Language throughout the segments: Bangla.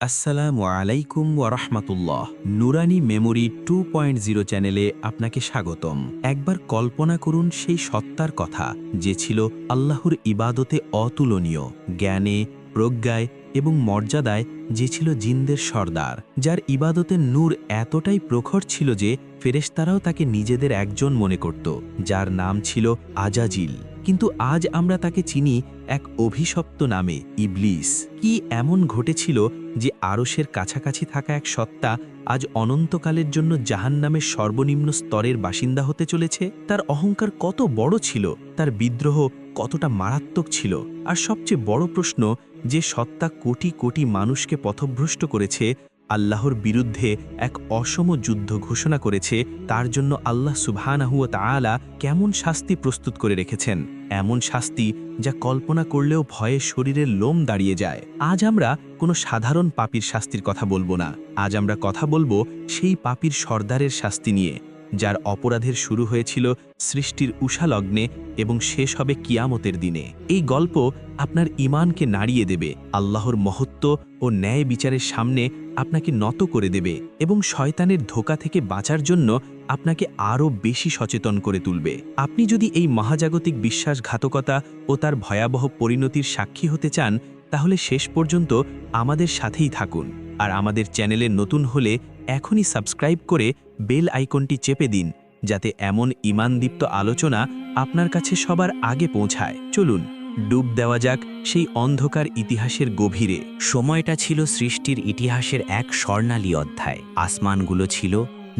আসসালামু আলাইকুম ওয়া রাহমাতুল্লাহ। নুরানি মেমোরি 2.0 চ্যানেলে আপনাকে স্বাগতম। একবার কল্পনা করুন সেই সত্তার কথা যে ছিল আল্লাহর ইবাদতে অতুলনীয়, জ্ঞানে, প্রজ্ঞায় এবং মর্যাদায় যে ছিল জিনদের সর্দার, যার ইবাদতের নূর এতটাই প্রখর ছিল যে ফেরেশতারাও তাকে নিজেদের একজন মনে করত, যার নাম ছিল আজাজিল। কিন্তু আজ আমরা তাকে চিনি এক অভিশপ্ত নামে, ইবলিস। কি এমন ঘটেছিল যে আরশের কাছাকাছি থাকা এক সত্তা আজ অনন্তকালের জন্য জাহান্নামের সর্বনিম্ন স্তরের বাসিন্দা হতে চলেছে? তার অহংকার কত বড় ছিল, তার বিদ্রোহ কতটা মারাত্মক ছিল, আর সবচেয়ে বড় প্রশ্ন, যে সত্তা কোটি কোটি মানুষকে পথভ্রষ্ট করেছে, আল্লাহর বিরুদ্ধে এক অসম যুদ্ধ ঘোষণা করেছে, তার জন্য আল্লাহ সুবহানাহু ওয়া তাআলা কেমন শাস্তি প্রস্তুত করে রেখেছেন, এমন শাস্তি যা কল্পনা করলেও ভয়ে শরীরের লোম দাঁড়িয়ে যায়। আজ আমরা কোনো সাধারণ পাপীর শাস্তির কথা বলবো না, আজ আমরা কথা বলবো সেই পাপীর সর্দারের শাস্তি নিয়ে, যার অপরাধের শুরু হয়েছিল সৃষ্টির উষালগ্নে এবং শেষ হবে কিয়ামতের দিনে। এই গল্প আপনার ঈমানকে নাড়িয়ে দেবে, আল্লাহর মহত্ব ও ন্যায় বিচারের সামনে আপনাকে নত করে দেবে এবং শয়তানের ধোঁকা থেকে বাঁচার জন্য আপনাকে আরও বেশি সচেতন করে তুলবে। আপনি যদি এই মহাজাগতিক বিশ্বাসঘাতকতা ও তার ভয়াবহ পরিণতির সাক্ষী হতে চান, তাহলে শেষ পর্যন্ত আমাদের সাথেই থাকুন। আর আমাদের চ্যানেলে নতুন হলে এখনই সাবস্ক্রাইব করে বেল আইকনটি চেপে দিন, যাতে এমন ঈমানদীপ্ত আলোচনা আপনার কাছে সবার আগে পৌঁছায়। চলুন ডুব দেওয়া যাক সেই অন্ধকার ইতিহাসের গভীরে। সময়টা ছিল সৃষ্টির ইতিহাসের এক স্বর্ণালী অধ্যায়। আসমানগুলো ছিল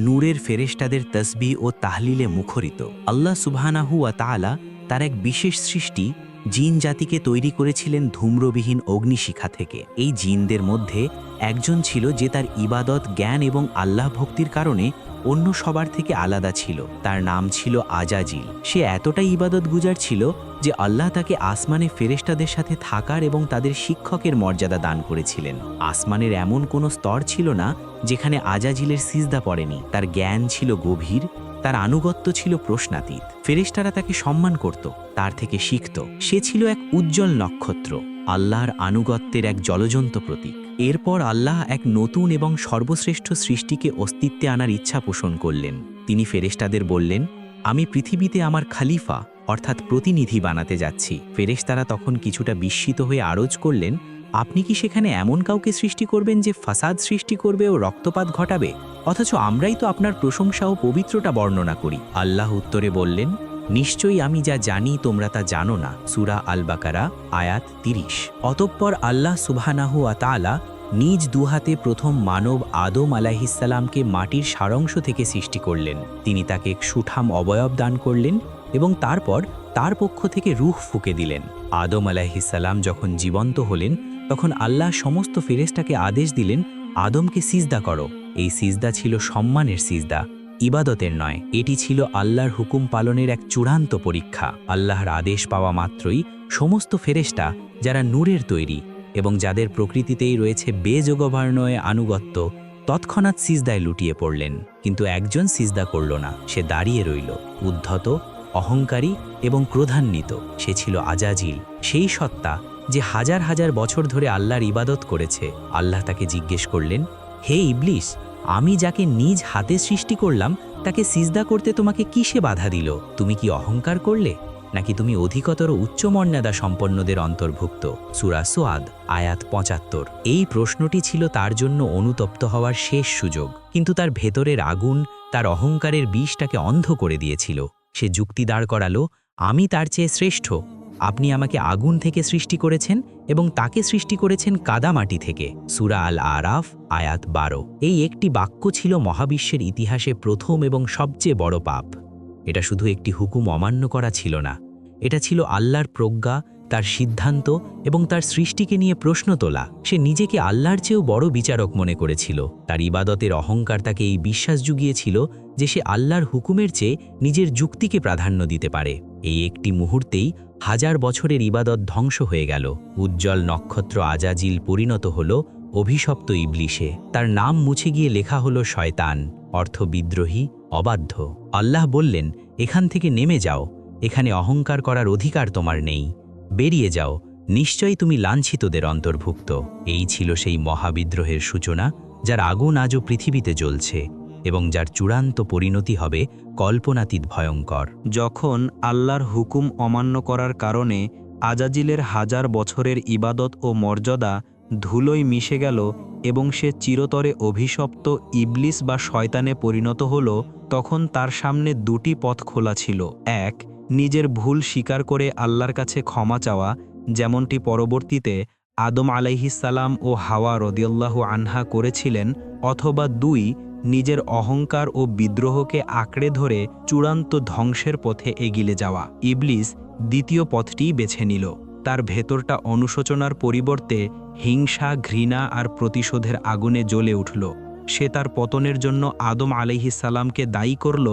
নূরের ফেরেশতাদের তসবিহ ও তাহলিলে মুখরিত। আল্লাহ সুবহানাহু ওয়া তাআলা তার এক বিশেষ সৃষ্টি জিন জাতিকে তৈরি করেছিলেন ধূম্রবিহীন অগ্নিশিখা থেকে। এই জিনদের মধ্যে একজন ছিল যে তার ইবাদত, জ্ঞান এবং আল্লাহ ভক্তির কারণে অন্য সবার থেকে আলাদা ছিল। তার নাম ছিল আজাজিল। সে এতটাই ইবাদত গুজার ছিল যে আল্লাহ তাকে আসমানে ফেরেশতাদের সাথে থাকার এবং তাদের শিক্ষকের মর্যাদা দান করেছিলেন। আসমানের এমন কোনো স্তর ছিল না যেখানে আজাজিলের সিজদা পড়েনি। তার জ্ঞান ছিল গভীর, তার আনুগত্য ছিল প্রশ্নাতীত। ফেরেশতারা তাকে সম্মান করত, তার থেকে শিখত। সে ছিল এক উজ্জ্বল নক্ষত্র, আল্লাহর আনুগত্যের এক জ্বলজ্বন্ত প্রতীক। এরপর আল্লাহ এক নতুন এবং সর্বশ্রেষ্ঠ সৃষ্টিকে অস্তিত্বে আনার ইচ্ছা পোষণ করলেন। তিনি ফেরেশতাদের বললেন, আমি পৃথিবীতে আমার খালিফা অর্থাৎ প্রতিনিধি বানাতে যাচ্ছি। ফেরেশতারা তখন কিছুটা বিস্মিত হয়ে আরজ করলেন, আপনি কি সেখানে এমন কাউকে সৃষ্টি করবেন যে ফাসাদ সৃষ্টি করবে ও রক্তপাত ঘটাবে? অথচ আমরাই তো আপনার প্রশংসা ও পবিত্রতা বর্ণনা করি। আল্লাহ উত্তরে বললেন, নিশ্চয়ই আমি যা জানি তোমরা তা জানো না। সূরা আল বাকারা আয়াত 30। অতঃপর আল্লাহ সুবহানাহু ওয়া তাআলা নিজ দুহাতে প্রথম মানব আদম আলাইহিসসালামকে মাটির সারাংশ থেকে সৃষ্টি করলেন। তিনি তাকে এক সুঠাম অবয়ব দান করলেন এবং তারপর তার পক্ষ থেকে রূহ ফুঁকে দিলেন। আদম আলাইহিসসালাম যখন জীবন্ত হলেন, তখন আল্লাহ সমস্ত ফেরেশতাকে আদেশ দিলেন, আদমকে সিজদা করো। এই সিজদা ছিল সম্মানের সিজদা, ইবাদতের নয়। এটি ছিল আল্লাহর হুকুম পালনের এক চূড়ান্ত পরীক্ষা। আল্লাহর আদেশ পাওয়া মাত্রই সমস্ত ফেরেশতা, যারা নূরের তৈরি এবং যাদের প্রকৃতিতেই রয়েছে বেযোগবর্ণয় আনুগত্য, তৎক্ষণাৎ সিজদায় লুটিয়ে পড়লেন। কিন্তু একজন সিজদা করল না। সে দাঁড়িয়ে রইল, উদ্ধত, অহংকারী এবং ক্রোধান্বিত। সে ছিল আজাজিল, সেই সত্তা যে হাজার হাজার বছর ধরে আল্লাহর ইবাদত করেছে। আল্লাহ তাকে জিজ্ঞেস করলেন, হে ইবলিস, আমি যাকে নিজ হাতে সৃষ্টি করলাম তাকে সিজদা করতে তোমাকে কিসে বাধা দিল? তুমি কি অহংকার করলে, নাকি তুমি অধিকতর উচ্চ মর্যাদা সম্পন্নদের অন্তর্ভুক্ত? সূরা সুআদ আয়াত ৭৫। এই প্রশ্নটি ছিল তার জন্য অনুতপ্ত হওয়ার শেষ সুযোগ, কিন্তু তার ভেতরের আগুন, তার অহংকারের বিষটাকে অন্ধ করে দিয়েছিল। সে যুক্তি দাঁড় করালো, আমি তার চেয়ে শ্রেষ্ঠ। আপনি আমাকে আগুন থেকে সৃষ্টি করেছেন এবং তাকে সৃষ্টি করেছেন কাদামাটি থেকে। সূরা আল আরাফ আয়াত ১২। এই একটি বাক্য ছিল মহাবিশ্বের ইতিহাসে প্রথম এবং সবচেয়ে বড় পাপ। এটা শুধু একটি হুকুম অমান্য করা ছিল না, এটা ছিল আল্লাহর প্রজ্ঞা, তার সিদ্ধান্ত এবং তার সৃষ্টিকে নিয়ে প্রশ্ন তোলা। সে নিজেকে আল্লাহর চেয়েও বড় বিচারক মনে করেছিল। তার ইবাদতের অহংকার তাকে এই বিশ্বাস জুগিয়েছিল যে সে আল্লাহর হুকুমের চেয়ে নিজের যুক্তিকে প্রাধান্য দিতে পারে। এই একটি মুহূর্তেই হাজার বছরের ইবাদত ধ্বংস হয়ে গেল। উজ্জ্বল নক্ষত্র আজাজিল পরিণত হল অভিশপ্ত ইবলিসে। তার নাম মুছে গিয়ে লেখা হলো শয়তান, অর্থ বিদ্রোহী, অবাধ্য। আল্লাহ বললেন, এখান থেকে নেমে যাও, এখানে অহংকার করার অধিকার তোমার নেই। বেরিয়ে যাও, নিশ্চয়ই তুমি লাঞ্ছিতদের অন্তর্ভুক্ত। এই ছিল সেই মহাবিদ্রোহের সূচনা, যার আগুন আজও পৃথিবীতে জ্বলছে এবং যার চূড়ান্ত পরিণতি হবে কল্পনাতীত ভয়ঙ্কর। যখন আল্লাহর হুকুম অমান্য করার কারণে আজাজিলের হাজার বছরের ইবাদত ও মর্যাদা ধুলোয় মিশে গেল এবং সে চিরতরে অভিশপ্ত ইবলিস বা শয়তানে পরিণত হল, তখন তার সামনে দুটি পথ খোলা ছিল। এক, নিজের ভুল স্বীকার করে আল্লাহর কাছে ক্ষমা চাওয়া, যেমনটি পরবর্তীতে আদম আলাইহিসসালাম ও হাওয়া রাদিয়াল্লাহু আনহা করেছিলেন, অথবা দুই, নিজের অহংকার ও বিদ্রোহকে আঁকড়ে ধরে চূড়ান্ত ধ্বংসের পথে এগিয়ে যাওয়া। ইবলিস দ্বিতীয় পথটিই বেছে নিল। তার ভেতরটা অনুশোচনার পরিবর্তে হিংসা, ঘৃণা আর প্রতিশোধের আগুনে জ্বলে উঠল। সে তার পতনের জন্য আদম আলাইহিসসালামকে দায়ী করল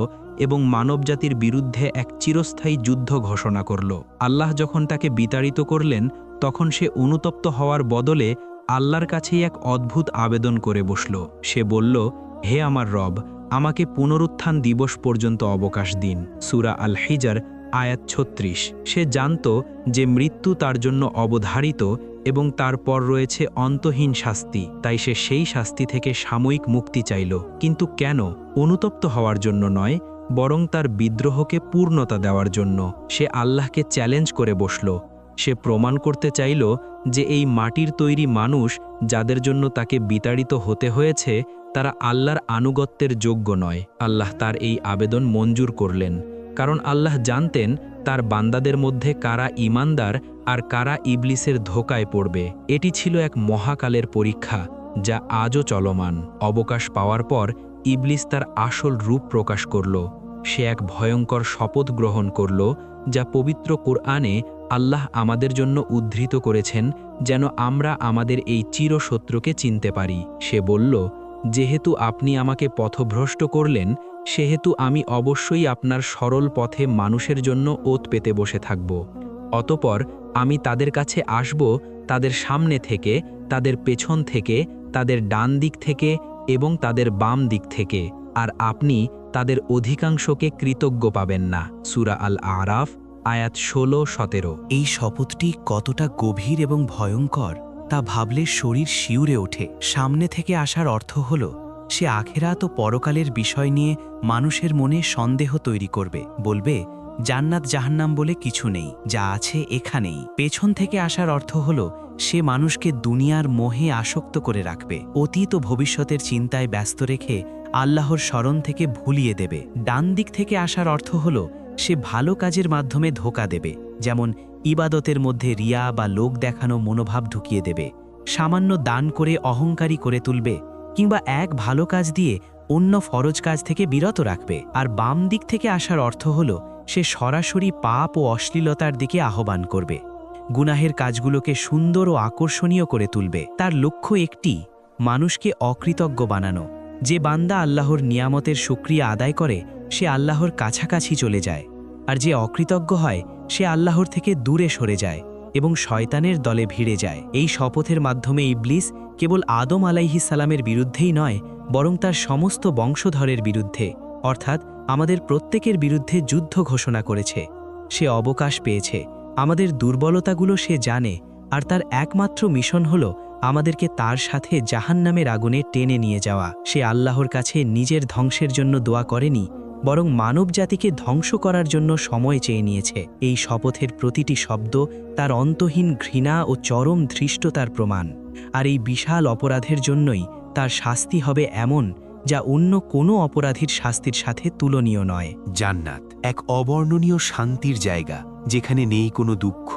এবং মানবজাতির বিরুদ্ধে এক চিরস্থায়ী যুদ্ধ ঘোষণা করল। আল্লাহ যখন তাকে বিতাড়িত করলেন, তখন সে অনুতপ্ত হওয়ার বদলে আল্লাহর কাছেই এক অদ্ভুত আবেদন করে বসল। সে বলল, হে আমার রব, আমাকে পুনরুত্থান দিবস পর্যন্ত অবকাশ দিন। সূরা আল হিজর আয়াত ৩৬। সে জানত যে মৃত্যু তার জন্য অবধারিত এবং তারপর রয়েছে অন্তহীন শাস্তি, তাই সে সেই শাস্তি থেকে সাময়িক মুক্তি চাইল। কিন্তু কেন? অনুতপ্ত হওয়ার জন্য নয়, বরং তার বিদ্রোহকে পূর্ণতা দেওয়ার জন্য। সে আল্লাহকে চ্যালেঞ্জ করে বসল। সে প্রমাণ করতে চাইল যে এই মাটির তৈরি মানুষ যাদের জন্য তাকে বিতাড়িত হতে হয়েছে, তারা আল্লাহর আনুগত্যের যোগ্য নয়। আল্লাহ তার এই আবেদন মঞ্জুর করলেন, কারণ আল্লাহ জানতেন তার বান্দাদের মধ্যে কারা ঈমানদার আর কারা ইবলিসের ধোঁকায় পড়বে। এটি ছিল এক মহাকালের পরীক্ষা, যা আজও চলমান। অবকাশ পাওয়ার পর ইবলিস তার আসল রূপ প্রকাশ করল। সে এক ভয়ঙ্কর শপথ গ্রহণ করল, যা পবিত্র কুরআনে আল্লাহ আমাদের জন্য উদ্ধৃত করেছেন, যেন আমরা আমাদের এই চিরশত্রুকে চিনতে পারি। সে বলল, যেহেতু আপনি আমাকে পথভ্রষ্ট করলেন, সেহেতু আমি অবশ্যই আপনার সরল পথে মানুষের জন্য ওত পেতে বসে থাকব। অতপর আমি তাদের কাছে আসব, তাদের সামনে থেকে, তাদের পেছন থেকে, তাদের ডান দিক থেকে এবং তাদের বাম দিক থেকে, আর আপনি তাদের অধিকাংশকে কৃতজ্ঞ পাবেন না। সূরা আল আরাফ আয়াত ১৬-১৭। এই শপথটি কতটা গভীর এবং ভয়ঙ্কর তা ভাবলে শরীর শিউরে ওঠে। সামনে থেকে আসার অর্থ হল সে আখেরাত ও পরকালের বিষয় নিয়ে মানুষের মনে সন্দেহ তৈরি করবে, বলবে জান্নাত জাহান্নাম বলে কিছু নেই, যা আছে এখানেই। পেছন থেকে আসার অর্থ হল সে মানুষকে দুনিয়ার মোহে আসক্ত করে রাখবে, অতীত ও ভবিষ্যতের চিন্তায় ব্যস্ত রেখে আল্লাহর স্মরণ থেকে ভুলিয়ে দেবে। ডান দিক থেকে আসার অর্থ হল সে ভালো কাজের মাধ্যমে ধোঁকা দেবে, যেমন ইবাদতের মধ্যে রিয়া বা লোক দেখানো মনোভাব ঢুকিয়ে দেবে, সামান্য দান করে অহংকারী করে তুলবে, কিংবা এক ভালো কাজ দিয়ে অন্য ফরজ কাজ থেকে বিরত রাখবে। আর বাম দিক থেকে আসার অর্থ হল সে সরাসরি পাপ ও অশ্লীলতার দিকে আহ্বান করবে, গুনাহের কাজগুলোকে সুন্দর ও আকর্ষণীয় করে তুলবে। তার লক্ষ্য একটি, মানুষকে অকৃতজ্ঞ বানানো। যে বান্দা আল্লাহর নিয়ামতের শুকরিয়া আদায় করে সে আল্লাহর কাছাকাছি চলে যায়, আর যে অকৃতজ্ঞ হয় সে আল্লাহর থেকে দূরে সরে যায় এবং শয়তানের দলে ভিড়ে যায়। এই শপথের মাধ্যমে ইবলিস কেবল আদম আলাইহিসসালামের বিরুদ্ধেই নয়, বরং তার সমস্ত বংশধরের বিরুদ্ধে, অর্থাৎ আমাদের প্রত্যেকের বিরুদ্ধে যুদ্ধ ঘোষণা করেছে। সে অবকাশ পেয়েছে, আমাদের দুর্বলতাগুলো সে জানে, আর তার একমাত্র মিশন হল আমাদেরকে তার সাথে জাহান্নামের আগুনে টেনে নিয়ে যাওয়া। সে আল্লাহর কাছে নিজের ধ্বংসের জন্য দোয়া করেনি, বরং মানবজাতিকে ধ্বংস করার জন্য সময় চেয়ে নিয়েছে। এই শপথের প্রতিটি শব্দ তার অন্তহীন ঘৃণা ও চরম ধৃষ্টতার প্রমাণ। আর এই বিশাল অপরাধের জন্যই তার শাস্তি হবে এমন, যা অন্য কোনো অপরাধীর শাস্তির সাথে তুলনীয় নয়। জান্নাত এক অবর্ণনীয় শান্তির জায়গা, যেখানে নেই কোনো দুঃখ,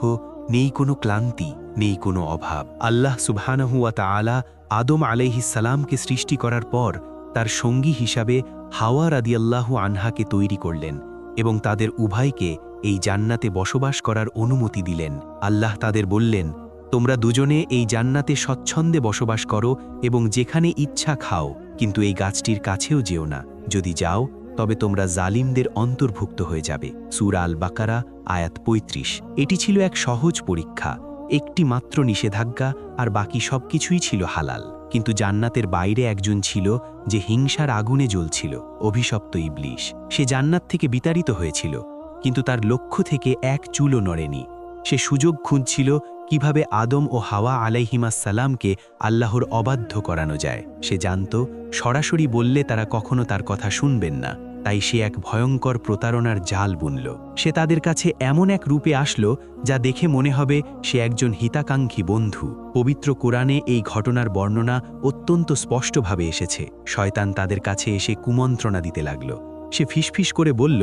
নেই কোনো ক্লান্তি, নেই কোনো অভাব। আল্লাহ সুবহানাহু ওয়া তাআলা আদম আলাইহিসসালামকে সৃষ্টি করার পর তার সঙ্গী হিসাবে হাওয়া রাদিয়াল্লাহু আনহাকে তৈরি করলেন এবং তাদের উভয়কে এই জান্নাতে বসবাস করার অনুমতি দিলেন। আল্লাহ তাদের বললেন, তোমরা দুজনে এই জান্নাতে স্বচ্ছন্দে বসবাস করো এবং যেখানে ইচ্ছা খাও, কিন্তু এই গাছটির কাছেও যেও না। যদি যাও তবে তোমরা জালিমদের অন্তর্ভুক্ত হয়ে যাবে। সূরা আল বাকারা আয়াত ৩৫। এটি ছিল এক সহজ পরীক্ষা, একটি মাত্র নিষেধাজ্ঞা, আর বাকি সবকিছুই ছিল হালাল। কিন্তু জান্নাতের বাইরে একজন ছিল যে হিংসার আগুনে জ্বলছিল, অভিশপ্ত ইবলিস। সে জান্নাত থেকে বিতাড়িত হয়েছিল, কিন্তু তার লক্ষ্য থেকে এক চুলও নড়েনি। সে সুযোগ খুঁজছিল কিভাবে আদম ও হাওয়া আলাইহিমাসসালামকে আল্লাহর অবাধ্য করানো যায়। সে জানত সরাসরি বললে তারা কখনো তার কথা শুনবেন না, তাই সে এক ভয়ঙ্কর প্রতারণার জাল বুনল। সে তাদের কাছে এমন এক রূপে আসলো যা দেখে মনে হবে সে একজন হিতাকাঙ্ক্ষী বন্ধু। পবিত্র কোরআনে এই ঘটনার বর্ণনা অত্যন্ত স্পষ্টভাবে এসেছে। শয়তান তাদের কাছে এসে কুমন্ত্রণা দিতে লাগল। সে ফিসফিস করে বলল,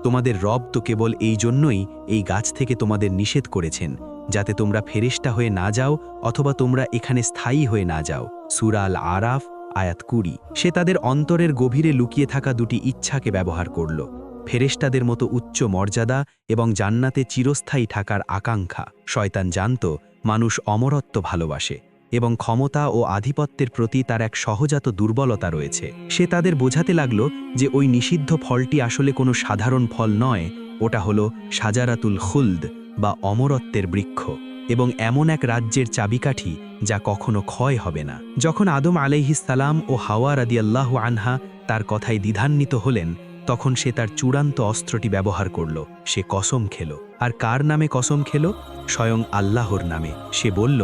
তোমাদের রব তো কেবল এই জন্যই এই গাছ থেকে তোমাদের নিষেধ করেছেন, যাতে তোমরা ফেরেশতা হয়ে না যাও অথবা তোমরা এখানে স্থায়ী হয়ে না যাও। সূরা আল আরাফ আয়াত 20। সে তাদের অন্তরের গভীরে লুকিয়ে থাকা দুটি ইচ্ছাকে ব্যবহার করল, ফেরেশতাদের মতো উচ্চ মর্যাদা এবং জান্নাতে চিরস্থায়ী থাকার আকাঙ্ক্ষা। শয়তান জানত মানুষ অমরত্ব ভালোবাসে এবং ক্ষমতা ও আধিপত্যের প্রতি তার এক সহজাত দুর্বলতা রয়েছে। সে তাদের বোঝাতে লাগল যে ওই নিষিদ্ধ ফলটি আসলে কোনো সাধারণ ফল নয়, ওটা হলো শাজারাতুল খুলদ বা অমরত্বের বৃক্ষ, এবং এমন এক রাজ্যের চাবিকাঠি যা কখনো ক্ষয় হবে না। যখন আদম আলাইহিসসালাম ও হাওয়া রাদিয়াল্লাহু আনহা তার কথায় দ্বিধান্বিত হলেন, তখন সে তার চূড়ান্ত অস্ত্রটি ব্যবহার করল। সে কসম খেল। আর কার নামে কসম খেল? স্বয়ং আল্লাহর নামে। সে বলল,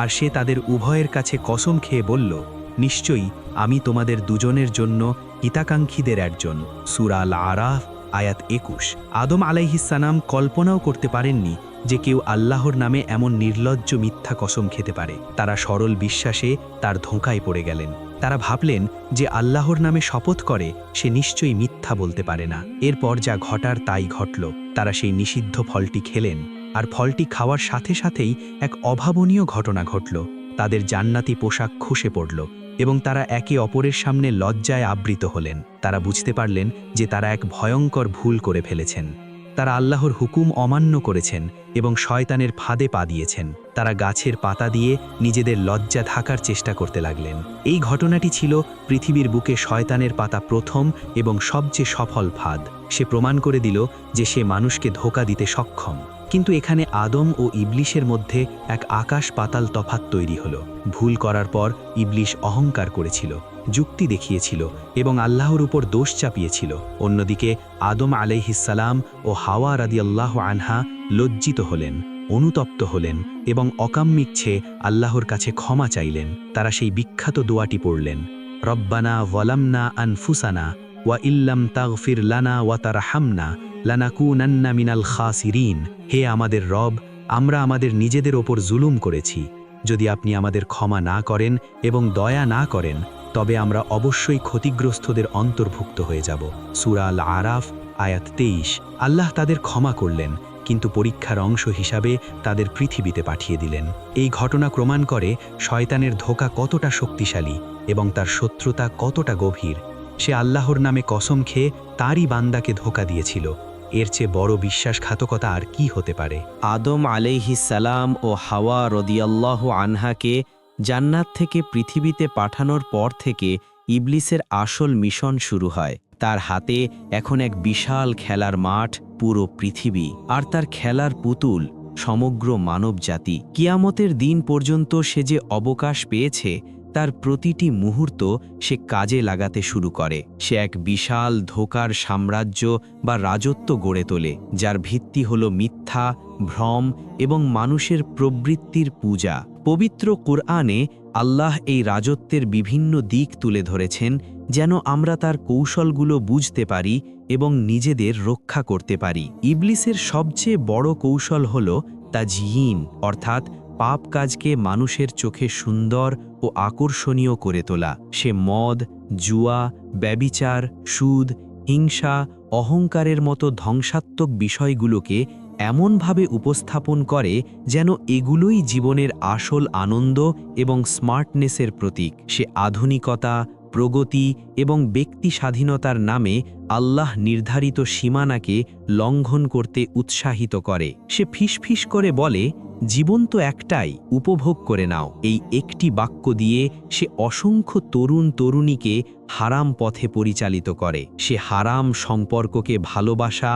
আর সে তাদের উভয়ের কাছে কসম খেয়ে বলল, নিশ্চয়ই আমি তোমাদের দুজনের জন্য হিতাকাঙ্ক্ষীদের একজন। সূরা আল আরাফ আয়াত 21। আদম আলাইহিসসালাম কল্পনাও করতে পারেননি যে কেউ আল্লাহর নামে এমন নির্লজ্জ মিথ্যা কসম খেতে পারে। তারা সরল বিশ্বাসে তার ধোঁকায় পড়ে গেলেন। তারা ভাবলেন যে আল্লাহর নামে শপথ করে সে নিশ্চয়ই মিথ্যা বলতে পারে না। এরপর যা ঘটার তাই ঘটল। তারা সেই নিষিদ্ধ ফলটি খেলেন, আর ফলটি খাওয়ার সাথে সাথেই এক অভাবনীয় ঘটনা ঘটল। তাদের জান্নাতি পোশাক খসে পড়ল এবং তারা একে অপরের সামনে লজ্জায় আবৃত হলেন। তারা বুঝতে পারলেন যে তারা এক ভয়ঙ্কর ভুল করে ফেলেছেন। তারা আল্লাহর হুকুম অমান্য করেছেন এবং শয়তানের ফাঁদে পা দিয়েছেন। তারা গাছের পাতা দিয়ে নিজেদের লজ্জা ঢাকার চেষ্টা করতে লাগলেন। এই ঘটনাটি ছিল পৃথিবীর বুকে শয়তানের পাতা প্রথম এবং সবচেয়ে সফল ফাঁদ। সে প্রমাণ করে দিল যে সে মানুষকে ধোঁকা দিতে সক্ষম। কিন্তু এখানে আদম ও ইবলিশের মধ্যে এক আকাশ পাতাল তফাৎ তৈরি হলো। ভুল করার পর ইবলিশ অহংকার করেছিল, যুক্তি দেখিয়েছিল এবং আল্লাহর উপর দোষ চাপিয়েছিল। অন্যদিকে আদম আলাইহিসসালাম ও হাওয়া রাদিয়াল্লাহু আনহা লজ্জিত হলেন, অনুতপ্ত হলেন এবং অকাম্যিচ্ছে আল্লাহর কাছে ক্ষমা চাইলেন। তারা সেই বিখ্যাত দোয়াটি পড়লেন, রব্বানা ওয়ালামনা আনফুসানা ওয়া ইল্লাম তাগফির লানা ওয়া তারহামনা লানাকুনান্না মিনাল খাসিরিন। হে আমাদের রব, আমরা আমাদের নিজেদের ওপর জুলুম করেছি। যদি আপনি আমাদের ক্ষমা না করেন এবং দয়া না করেন, তবে আমরা অবশ্যই ক্ষতিগ্রস্তদের অন্তর্ভুক্ত হয়ে যাব। সূরা আল আরাফ আয়াত 23। আল্লাহ তাদের ক্ষমা করলেন, কিন্তু পরীক্ষার অংশ হিসাবে তাদের পৃথিবীতে পাঠিয়ে দিলেন। এই ঘটনা প্রমাণ করে শয়তানের ধোঁকা কতটা শক্তিশালী এবং তার শত্রুতা কতটা গভীর। সে আল্লাহর নামে কসম খেয়ে তারই বান্দাকে ধোঁকা দিয়েছিল। এর চেয়ে বড় বিশ্বাসঘাতকতা আর কি হতে পারে? আদম আলাইহিসসালাম ও হাওয়া রাদিয়াল্লাহু আনহাকে জান্নাত থেকে পৃথিবীতে পাঠানোর পর থেকে ইবলিসের আসল মিশন শুরু হয়। তার হাতে এখন এক বিশাল খেলার মাঠ, পুরো পৃথিবী, আর তার খেলার পুতুল সমগ্র মানবজাতি। কিয়ামতের দিন পর্যন্ত সে যে অবকাশ পেয়েছে, তার প্রতিটি মুহূর্ত সে কাজে লাগাতে শুরু করে। সে এক বিশাল ধোঁকার সাম্রাজ্য বা রাজত্ব গড়ে তোলে, যার ভিত্তি হল মিথ্যা, ভ্রম এবং মানুষের প্রবৃত্তির পূজা। পবিত্র কুরআনে আল্লাহ এই রাজত্বের বিভিন্ন দিক তুলে ধরেছেন, যেন আমরা তার কৌশলগুলো বুঝতে পারি এবং নিজেদের রক্ষা করতে পারি। ইবলিসের সবচেয়ে বড় কৌশল হল তাজয়ীন, অর্থাৎ পাপ কাজকে মানুষের চোখে সুন্দর ও আকর্ষণীয় করে তোলা। সে মদ, জুয়া, ব্যভিচার, সুদ, হিংসা, অহংকারের মতো ধ্বংসাত্মক বিষয়গুলোকে এমনভাবে উপস্থাপন করে যেন এগুলোই জীবনের আসল আনন্দ এবং স্মার্টনেসের প্রতীক। সে আধুনিকতা, প্রগতি এবং ব্যক্তি স্বাধীনতার নামে আল্লাহ নির্ধারিত সীমানাকে লঙ্ঘন করতে উৎসাহিত করে। সে ফিসফিস করে বলে, জীবন তো একটাই, উপভোগ করে নাও। এই একটি বাক্য দিয়ে সে অসংখ্য তরুণ তরুণীকে হারাম পথে পরিচালিত করে। সে হারাম সম্পর্ককে ভালোবাসা,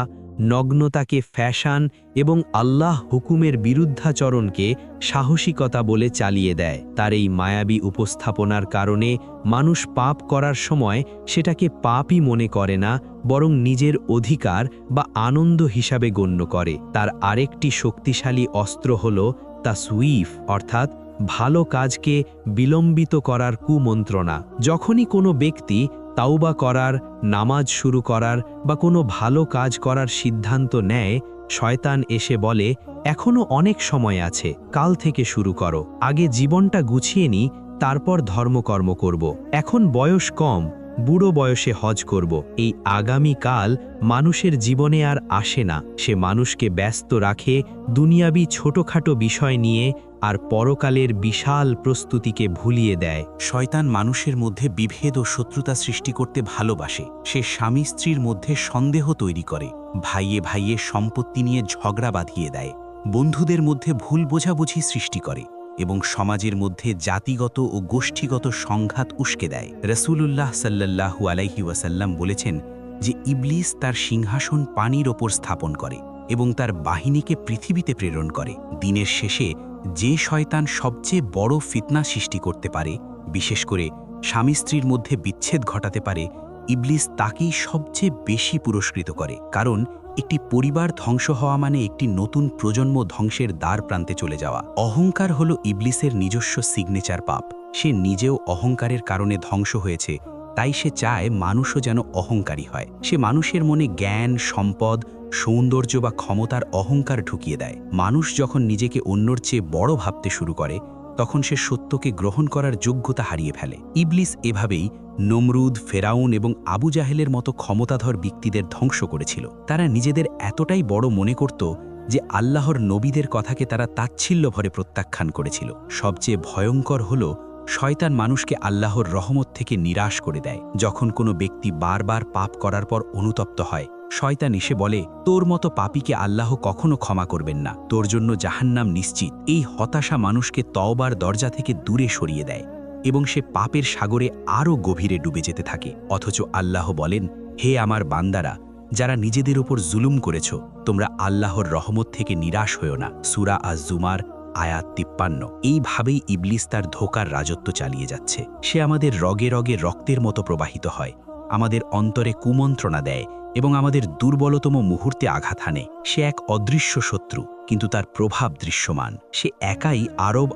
নগ্নতাকে ফ্যাশন এবং আল্লাহ হুকুমের বিরুদ্ধাচরণকে সাহসিকতা বলে চালিয়ে দেয়। তার এই মায়াবী উপস্থাপনার কারণে মানুষ পাপ করার সময় সেটাকে পাপই মনে করে না, বরং নিজের অধিকার বা আনন্দ হিসাবে গণ্য করে। তার আরেকটি শক্তিশালী অস্ত্র হল তাসউইফ অর্থাৎ ভালো কাজকে বিলম্বিত করার কুমন্ত্রণা। যখনই কোনো ব্যক্তি তাওবা করার, নামাজ শুরু করার বা কোনো ভালো কাজ করার সিদ্ধান্ত নেয়, শয়তান এসে বলে, এখনো অনেক সময় আছে, কাল থেকে শুরু করো, আগে জীবনটা গুছিয়ে নি, তারপর ধর্মকর্ম করব। এখন বয়স কম, বুড়ো বয়সে হজ করব। এই আগামী কাল মানুষের জীবনে আর আসে না। সে মানুষকে ব্যস্ত রাখে দুনিয়াবি ছোটখাটো বিষয় নিয়ে আর পরকালের বিশাল প্রস্তুতিকে ভুলিয়ে দেয়। শয়তান মানুষের মধ্যে বিভেদ ও শত্রুতা সৃষ্টি করতে ভালোবাসে। সে স্বামী স্ত্রীর মধ্যে সন্দেহ তৈরি করে, ভাইয়ে ভাইয়ে সম্পত্তি নিয়ে ঝগড়া বাঁধিয়ে দেয়, বন্ধুদের মধ্যে ভুল বোঝাবুঝি সৃষ্টি করে এবং সমাজের মধ্যে জাতিগত ও গোষ্ঠীগত সংঘাত উস্কে দেয়। রাসূলুল্লাহ সাল্লাল্লাহু আলাইহি ওয়াসাল্লাম বলেছেন যে ইবলিস তার সিংহাসন পানির ওপর স্থাপন করে এবং তার বাহিনীকে পৃথিবীতে প্রেরণ করে। দিনের শেষে যে শয়তান সবচেয়ে বড় ফিতনা সৃষ্টি করতে পারে, বিশেষ করে স্বামী স্ত্রীর মধ্যে বিচ্ছেদ ঘটাতে পারে, ইবলিস তাকেই সবচেয়ে বেশি পুরস্কৃত করে। কারণ একটি পরিবার ধ্বংস হওয়া মানে একটি নতুন প্রজন্ম ধ্বংসের দ্বার প্রান্তে চলে যাওয়া। অহংকার হলো ইবলিসের নিজস্ব সিগনেচার পাপ। সে নিজেও অহংকারের কারণে ধ্বংস হয়েছে, তাই সে চায় মানুষও যেন অহংকারী হয়। সে মানুষের মনে জ্ঞান, সম্পদ, সৌন্দর্য বা ক্ষমতার অহংকার ঢুকিয়ে দেয়। মানুষ যখন নিজেকে অন্যর চেয়ে বড় ভাবতে শুরু করে, তখন সে সত্যকে গ্রহণ করার যোগ্যতা হারিয়ে ফেলে। ইবলিস এভাবেই নমরুদ, ফেরাউন এবং আবু জাহেলের মতো ক্ষমতাধর ব্যক্তিদের ধ্বংস করেছিল। তারা নিজেদের এতটাই বড় মনে করত যে আল্লাহর নবীদের কথাকে তারা তাচ্ছিল্য ভরে প্রত্যাখ্যান করেছিল। সবচেয়ে ভয়ঙ্কর হল শয়তান মানুষকে আল্লাহর রহমত থেকে নিরাশ করে দেয়। যখন কোনো ব্যক্তি বারবার পাপ করার পর অনুতপ্ত হয়, শয়তান এসে বলে, তোর মতো পাপীকে আল্লাহ কখনো ক্ষমা করবেন না, তোর জন্য জাহান্নাম নিশ্চিত। এই হতাশা মানুষকে তওবার দরজা থেকে দূরে সরিয়ে দেয় এবং সে পাপের সাগরে আরও গভীরে ডুবে যেতে থাকে। অথচ আল্লাহ বলেন, হে আমার বান্দারা, যারা নিজেদের উপর জুলুম করেছ, তোমরা আল্লাহর রহমত থেকে নিরাশ হও না। সূরা আজ-জুমার আয়াত 53। এইভাবেই ইবলিস তার ধোঁকার রাজত্ব চালিয়ে যাচ্ছে। সে আমাদের রগে রগে রক্তের মতো প্রবাহিত হয়, আমাদের অন্তরে কুমন্ত্রণা দেয় এবং আমাদের দুর্বলতম মুহূর্তে আঘাত হানে। সে এক অদৃশ্য শত্রু, কিন্তু তার প্রভাব দৃশ্যমান। সে একাই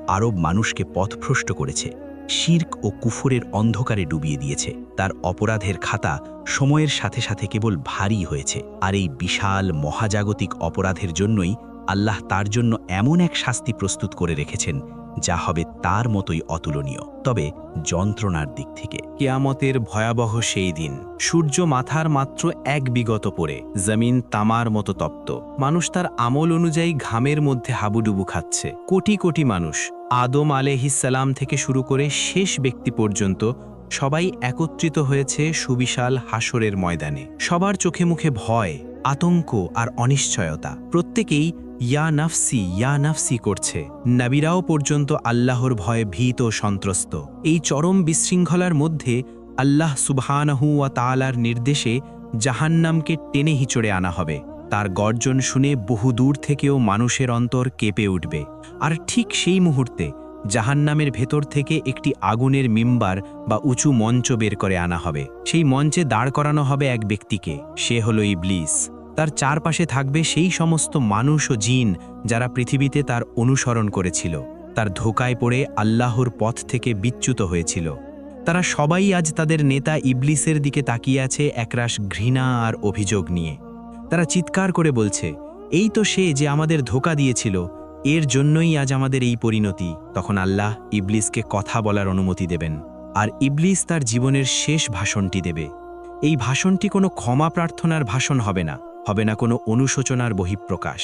আরব মানুষকে পথভ্রষ্ট করেছে, শিরক ও কুফরের অন্ধকারে ডুবিয়ে দিয়েছে। তার অপরাধের খাতা সময়ের সাথে সাথে কেবল ভারী হয়েছে। আর এই বিশাল মহাজাগতিক অপরাধের জন্যই আল্লাহ তার জন্য এমন এক শাস্তি প্রস্তুত করে রেখেছেন যা হবে তার মতোই অতুলনীয়। তবে যন্ত্রণার দিক থেকে কিয়ামতের ভয়াবহ সেই দিন। সূর্য মাথার মাত্র এক বিগত পরে জমিন তামার মতো তপ্ত। মানুষ তার আমল অনুযায়ী ঘামের মধ্যে হাবুডুবু খাচ্ছে। কোটি কোটি মানুষ, আদম আলাইহিসসালাম থেকে শুরু করে শেষ ব্যক্তি পর্যন্ত, সবাই একত্রিত হয়েছে সুবিশাল হাসরের ময়দানে। সবার চোখে মুখে ভয়, আতঙ্ক আর অনিশ্চয়তা। প্রত্যেকেই ইয়া নাফসি করছে। নবীরাও পর্যন্ত আল্লাহর ভয়ে ভীত ও সন্ত্রস্ত। এই চরম বিশৃঙ্খলার মধ্যে আল্লাহ সুবহানাহু ওয়া তাআলার নির্দেশে জাহান্নামকে টেনে হিচড়ে আনা হবে। তার গর্জন শুনে বহুদূর থেকেও মানুষের অন্তর কেঁপে উঠবে। আর ঠিক সেই মুহূর্তে জাহান্নামের ভেতর থেকে একটি আগুনের মিম্বার বা উঁচু মঞ্চ বের করে আনা হবে। সেই মঞ্চে দাঁড় করানো হবে এক ব্যক্তিকে। সে হলো ইবলিস। তার চারপাশে থাকবে সেই সমস্ত মানুষ ও জিন যারা পৃথিবীতে তার অনুসরণ করেছিল, তার ধোঁকায় পড়ে আল্লাহর পথ থেকে বিচ্যুত হয়েছিল। তারা সবাই আজ তাদের নেতা ইবলিসের দিকে তাকিয়ে আছে একরাশ ঘৃণা আর অভিযোগ নিয়ে। তারা চিৎকার করে বলছে, এই তো সে যে আমাদের ধোঁকা দিয়েছিল, এর জন্যই আজ আমাদের এই পরিণতি। তখন আল্লাহ ইবলিসকে কথা বলার অনুমতি দেবেন, আর ইবলিস তার জীবনের শেষ ভাষণটি দেবে। এই ভাষণটি কোনো ক্ষমা প্রার্থনার ভাষণ হবে না কোনো অনুশোচনার বহিঃপ্রকাশ।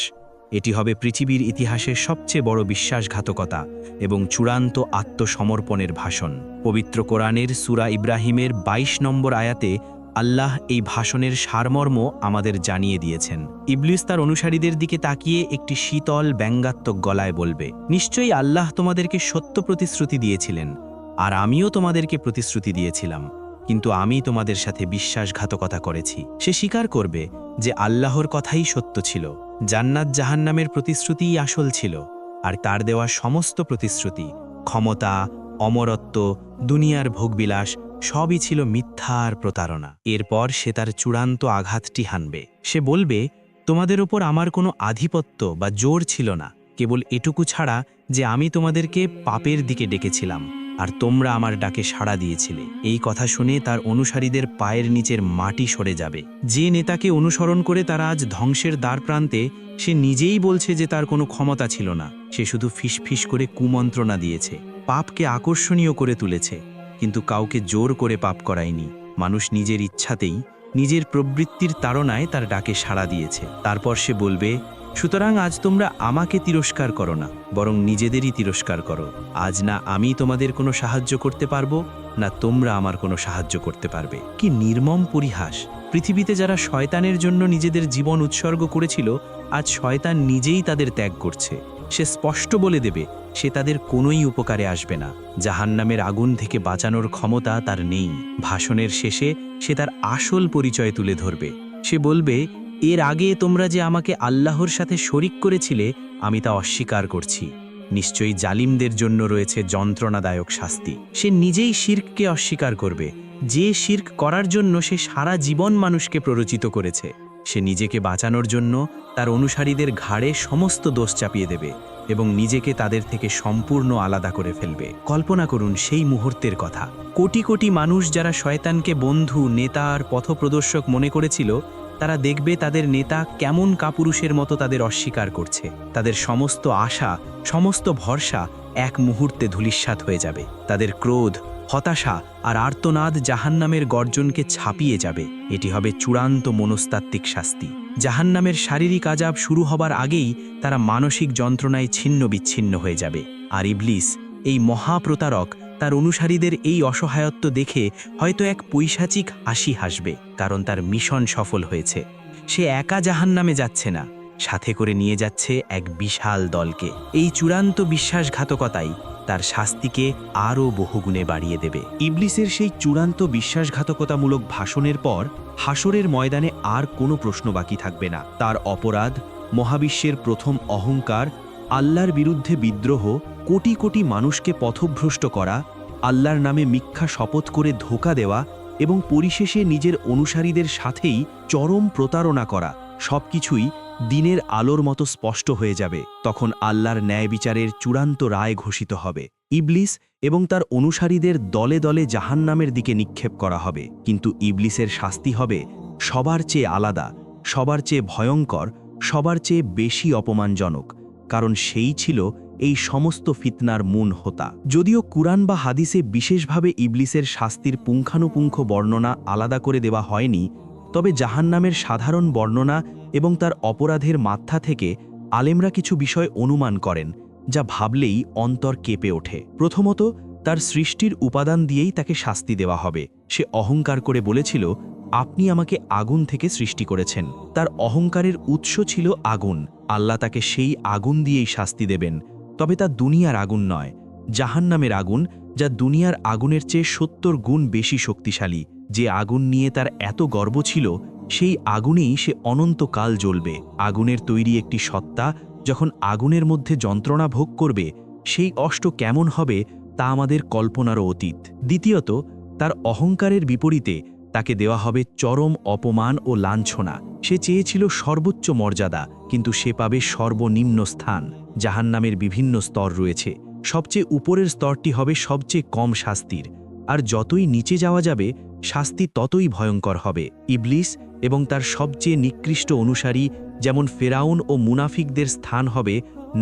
এটি হবে পৃথিবীর ইতিহাসের সবচেয়ে বড় বিশ্বাসঘাতকতা এবং চূড়ান্ত আত্মসমর্পণের ভাষণ। পবিত্র কোরআনের সূরা ইব্রাহিমের 22 নম্বর আয়াতে আল্লাহ এই ভাষণের সারমর্ম আমাদের জানিয়ে দিয়েছেন। ইবলিস তার অনুসারীদের দিকে তাকিয়ে একটি শীতল ব্যঙ্গাত্মক গলায় বলবে, নিশ্চয়ই আল্লাহ তোমাদেরকে সত্য প্রতিশ্রুতি দিয়েছিলেন, আর আমিও তোমাদেরকে প্রতিশ্রুতি দিয়েছিলাম, কিন্তু আমি তোমাদের সাথে বিশ্বাসঘাতকতা করেছি। সে স্বীকার করবে যে আল্লাহর কথাই সত্য ছিল, জান্নাত জাহান্নামের প্রতিশ্রুতিই আসল ছিল, আর তার দেওয়া সমস্ত প্রতিশ্রুতি, ক্ষমতা, অমরত্ব, দুনিয়ার ভোগবিলাস সবই ছিল মিথ্যা আর প্রতারণা। এরপর সে তার চূড়ান্ত আঘাতটি হানবে। সে বলবে, তোমাদের ওপর আমার কোনো আধিপত্য বা জোর ছিল না, কেবল এটুকু ছাড়া যে আমি তোমাদেরকে পাপের দিকে ডেকেছিলাম আর তোমরা আমার ডাকে সাড়া দিয়েছিলে। এই কথা শুনে তার অনুসারীদের পায়ের নিচের মাটি সরে যাবে। যে নেতাকে অনুসরণ করে তারা আজ ধ্বংসের দ্বার প্রান্তে, সে নিজেই বলছে যে তার কোনো ক্ষমতা ছিল না, সে শুধু ফিসফিস করে কুমন্ত্রণা দিয়েছে, পাপকে আকর্ষণীয় করে তুলেছে, কিন্তু কাউকে জোর করে পাপ করায়নি। মানুষ নিজের ইচ্ছাতেই, নিজের প্রবৃত্তির তাড়নায় তার ডাকে সাড়া দিয়েছে। তারপর সে বলবে, সুতরাং আজ তোমরা আমাকে তিরস্কার করো না, বরং নিজেদেরই তিরস্কার করো। আজ না আমি তোমাদের কোনো সাহায্য করতে পারবো, না তোমরা আমার কোনো সাহায্য করতে পারবে। কি নির্মম পরিহাস! পৃথিবীতে যারা শয়তানের জন্য নিজেদের জীবন উৎসর্গ করেছিল, আজ শয়তান নিজেই তাদের ত্যাগ করছে। সে স্পষ্ট বলে দেবে সে তাদের কোনোই উপকারে আসবে না। জাহান্নামের আগুন থেকে বাঁচানোর ক্ষমতা তার নেই। ভাষণের শেষে সে তার আসল পরিচয় তুলে ধরবে। সে বলবে, এর আগে তোমরা যে আমাকে আল্লাহর সাথে শরিক করেছিলে, আমি তা অস্বীকার করছি। নিশ্চয়ই জালিমদের জন্য রয়েছে যন্ত্রণাদায়ক শাস্তি। সে নিজেই শিরককে অস্বীকার করবে, যে শিরক করার জন্য সে সারা জীবন মানুষকে প্ররোচিত করেছে। সে নিজেকে বাঁচানোর জন্য তার অনুসারীদের ঘাড়ে সমস্ত দোষ চাপিয়ে দেবে এবং নিজেকে তাদের থেকে সম্পূর্ণ আলাদা করে ফেলবে। কল্পনা করুন সেই মুহূর্তের কথা। কোটি কোটি মানুষ যারা শয়তানকে বন্ধু, নেতা আর পথপ্রদর্শক মনে করেছিল, তারা দেখবে তাদের নেতা কেমন কাপুরুষের মতো তাদের অস্বীকার করছে। তাদের সমস্ত আশা, সমস্ত ভরসা এক মুহূর্তে ধূলিসাৎ হয়ে যাবে। তাদের ক্রোধ, হতাশা আর আর্তনাদ জাহান্নামের গর্জনকে ছাপিয়ে যাবে। এটি হবে চূড়ান্ত মনস্তাত্ত্বিক শাস্তি। জাহান্নামের শারীরিক আযাব শুরু হবার আগেই তারা মানসিক যন্ত্রণায় ছিন্ন বিচ্ছিন্ন হয়ে যাবে। আর ইবলিস, এই মহাপ্রতারক, তার অনুসারীদের এই অসহায়ত্ব দেখে হয়তো এক পৈশাচিক হাসি হাসবে, কারণ তার মিশন সফল হয়েছে। সে একা জাহান্নামে যাচ্ছে না, সাথে করে নিয়ে যাচ্ছে এক বিশাল দলকে। এই চূড়ান্ত বিশ্বাসঘাতকতাই তার শাস্তিকে আরও বহুগুণে বাড়িয়ে দেবে। ইবলিসের সেই চূড়ান্ত বিশ্বাসঘাতকতামূলক ভাষণের পর হাসরের ময়দানে আর কোনো প্রশ্ন বাকি থাকবে না। তার অপরাধ, মহাবিশ্বের প্রথম অহংকার, আল্লাহর বিরুদ্ধে বিদ্রোহ, কোটি কোটি মানুষকে পথভ্রষ্ট করা, আল্লাহর নামে মিথ্যা শপথ করে ধোঁকা দেওয়া এবং পরিশেষে নিজের অনুসারীদের সাথেই চরম প্রতারণা করা, সবকিছুই দিনের আলোর মতো স্পষ্ট হয়ে যাবে। তখন আল্লাহর ন্যায় বিচারের চূড়ান্ত রায় ঘোষিত হবে। ইবলিস এবং তার অনুসারীদের দলে দলে জাহান্নামের দিকে নিক্ষেপ করা হবে। কিন্তু ইবলিসের শাস্তি হবে সবার চেয়ে আলাদা, সবার চেয়ে ভয়ঙ্কর, সবার চেয়ে বেশি অপমানজনক, কারণ সেই ছিল এই সমস্ত ফিতনার মূল হোতা। যদিও কুরআন বা হাদিসে বিশেষভাবে ইবলিসের শাস্তির পুঙ্খানুপুঙ্খ বর্ণনা আলাদা করে দেওয়া হয়নি, তবে জাহান্নামের সাধারণ বর্ণনা এবং তার অপরাধের মাত্রা থেকে আলেমরা কিছু বিষয় অনুমান করেন, যা ভাবলেই অন্তর কেঁপে ওঠে। প্রথমত, তার সৃষ্টির উপাদান দিয়েই তাকে শাস্তি দেওয়া হবে। সে অহংকার করে বলেছিল, আপনি আমাকে আগুন থেকে সৃষ্টি করেছেন। তার অহংকারের উৎস ছিল আগুন। আল্লাহ তাকে সেই আগুন দিয়েই শাস্তি দেবেন, তবে তা দুনিয়ার আগুন নয়, জাহান্নামের আগুন, যা দুনিয়ার আগুনের চেয়ে ৭০ গুণ বেশি শক্তিশালী। যে আগুন নিয়ে তার এত গর্ব ছিল, সেই আগুনেই সে অনন্তকাল জ্বলবে। আগুনের তৈরি একটি সত্তা যখন আগুনের মধ্যে যন্ত্রণা ভোগ করবে, সেই কষ্ট কেমন হবে তা আমাদের কল্পনারও অতীত। দ্বিতীয়ত, তার অহংকারের বিপরীতে তাকে দেওয়া হবে চরম অপমান ও লাঞ্ছনা। সে চেয়েছিল সর্বোচ্চ মর্যাদা, কিন্তু সে পাবে সর্বনিম্ন স্থান। জাহান্নামের বিভিন্ন স্তর রয়েছে, সবচেয়ে উপরের স্তরটি হবে সবচেয়ে কম শাস্তির, আর যতই নিচে যাওয়া যাবে শাস্তি ততই ভয়ঙ্কর হবে। ইবলিস এবং তার সবচেয়ে নিকৃষ্ট অনুসারী যেমন ফেরাউন ও মুনাফিকদের স্থান হবে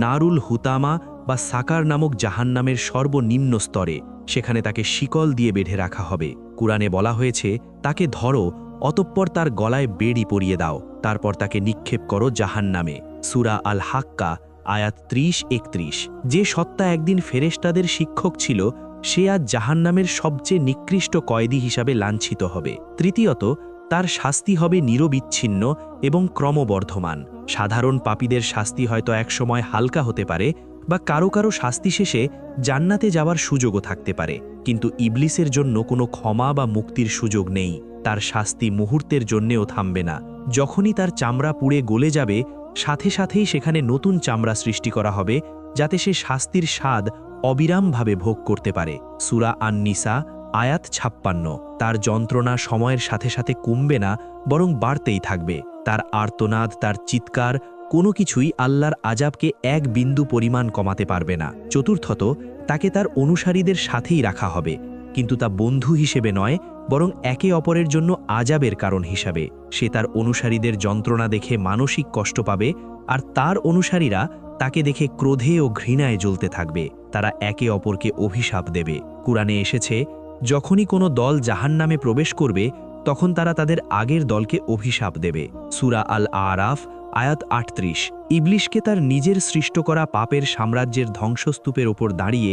নারুল হুতামা বা সাকার নামক জাহান্নামের সর্বনিম্ন স্তরে। সেখানে তাকে শিকল দিয়ে বেঁধে রাখা হবে। কুরআনে বলা হয়েছে, তাকে ধরো, অতঃপর তার গলায় বেড়ি পরিয়ে দাও, তারপর তাকে নিক্ষেপ করো জাহান্নামে। সূরা আল হাক্কা আয়াত ৩০-৩১। যে সত্তা একদিন ফেরেশতাদের শিক্ষক ছিল, সে আজ জাহান্নামের সবচেয়ে নিকৃষ্ট কয়েদি হিসাবে লাঞ্ছিত হবে। তৃতীয়ত, তার শাস্তি হবে নিরবিচ্ছিন্ন এবং ক্রমবর্ধমান। সাধারণ পাপীদের শাস্তি হয়তো একসময় হালকা হতে পারে, বা কারো কারো শাস্তি শেষে জান্নাতে যাওয়ার সুযোগও থাকতে পারে, কিন্তু ইবলিসের জন্য কোনো ক্ষমা বা মুক্তির সুযোগ নেই। তার শাস্তি মুহূর্তের জন্যেও থামবে না। যখনই তার চামড়া পুড়ে গলে যাবে, সাথে সাথেই সেখানে নতুন চামড়া সৃষ্টি করা হবে, যাতে সে শাস্তির স্বাদ অবিরামভাবে ভোগ করতে পারে। সূরা আন-নিসা আয়াত ৫৬। তার যন্ত্রণা সময়ের সাথে সাথে কমবে না, বরং বাড়তেই থাকবে। তার আর্তনাদ, তার চিৎকার কোনো কিছুই আল্লাহর আযাবকে এক বিন্দু পরিমাণ কমাতে পারবে না। চতুর্থত, তাকে তার অনুসারীদের সাথেই রাখা হবে, কিন্তু তা বন্ধু হিসেবে নয়, বরং একে অপরের জন্য আযাবের কারণ হিসাবে। সে তার অনুসারীদের যন্ত্রণা দেখে মানসিক কষ্ট পাবে, আর তার অনুসারীরা তাকে দেখে ক্রোধে ও ঘৃণায় জ্বলতে থাকবে। তারা একে অপরকে অভিশাপ দেবে। কুরআনে এসেছে, যখনই কোনো দল জাহান্নামে প্রবেশ করবে, তখন তারা তাদের আগের দলকে অভিশাপ দেবে। সূরা আল আরাফ আয়াত ৩৮। ইবলিশকে তার নিজের সৃষ্ট করা পাপের সাম্রাজ্যের ধ্বংসস্তূপের ওপর দাঁড়িয়ে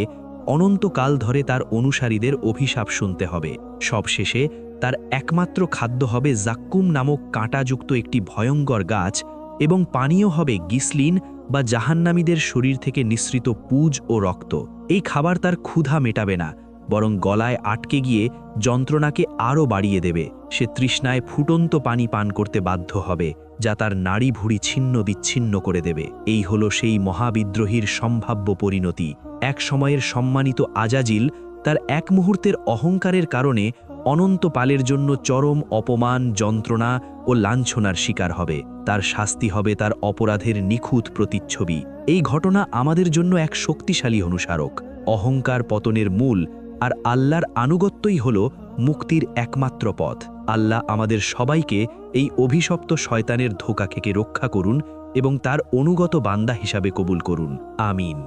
অনন্তকাল ধরে তার অনুসারীদের অভিশাপ শুনতে হবে। সবশেষে তার একমাত্র খাদ্য হবে জাক্কুম নামক কাঁটাযুক্ত একটি ভয়ঙ্কর গাছ, এবং পানীয় হবে গিসলিন বা জাহান্নামীদের শরীর থেকে নিঃসৃত পুজ ও রক্ত। এই খাবার তার ক্ষুধা মেটাবে না, বরং গলায় আটকে গিয়ে যন্ত্রণাকে আরও বাড়িয়ে দেবে। সে তৃষ্ণায় ফুটন্ত পানি পান করতে বাধ্য হবে, যা তার নাড়ি ভুঁড়ি ছিন্ন বিচ্ছিন্ন করে দেবে। এই হল সেই মহাবিদ্রোহীর সম্ভাব্য পরিণতি। এক সময়ের সম্মানিত আজাজিল তার এক মুহূর্তের অহংকারের কারণে অনন্তকালের জন্য চরম অপমান, যন্ত্রণা ও লাঞ্ছনার শিকার হবে। তার শাস্তি হবে তার অপরাধের নিখুঁত প্রতিচ্ছবি। এই ঘটনা আমাদের জন্য এক শক্তিশালী অনুস্মারক। অহংকার পতনের মূল, আর আল্লাহর আনুগত্যই হল মুক্তির একমাত্র পথ। আল্লাহ আমাদের সবাইকে এই অভিশপ্ত শয়তানের ধোঁকা থেকে রক্ষা করুন এবং তার অনুগত বান্দা হিসাবে কবুল করুন। আমিন।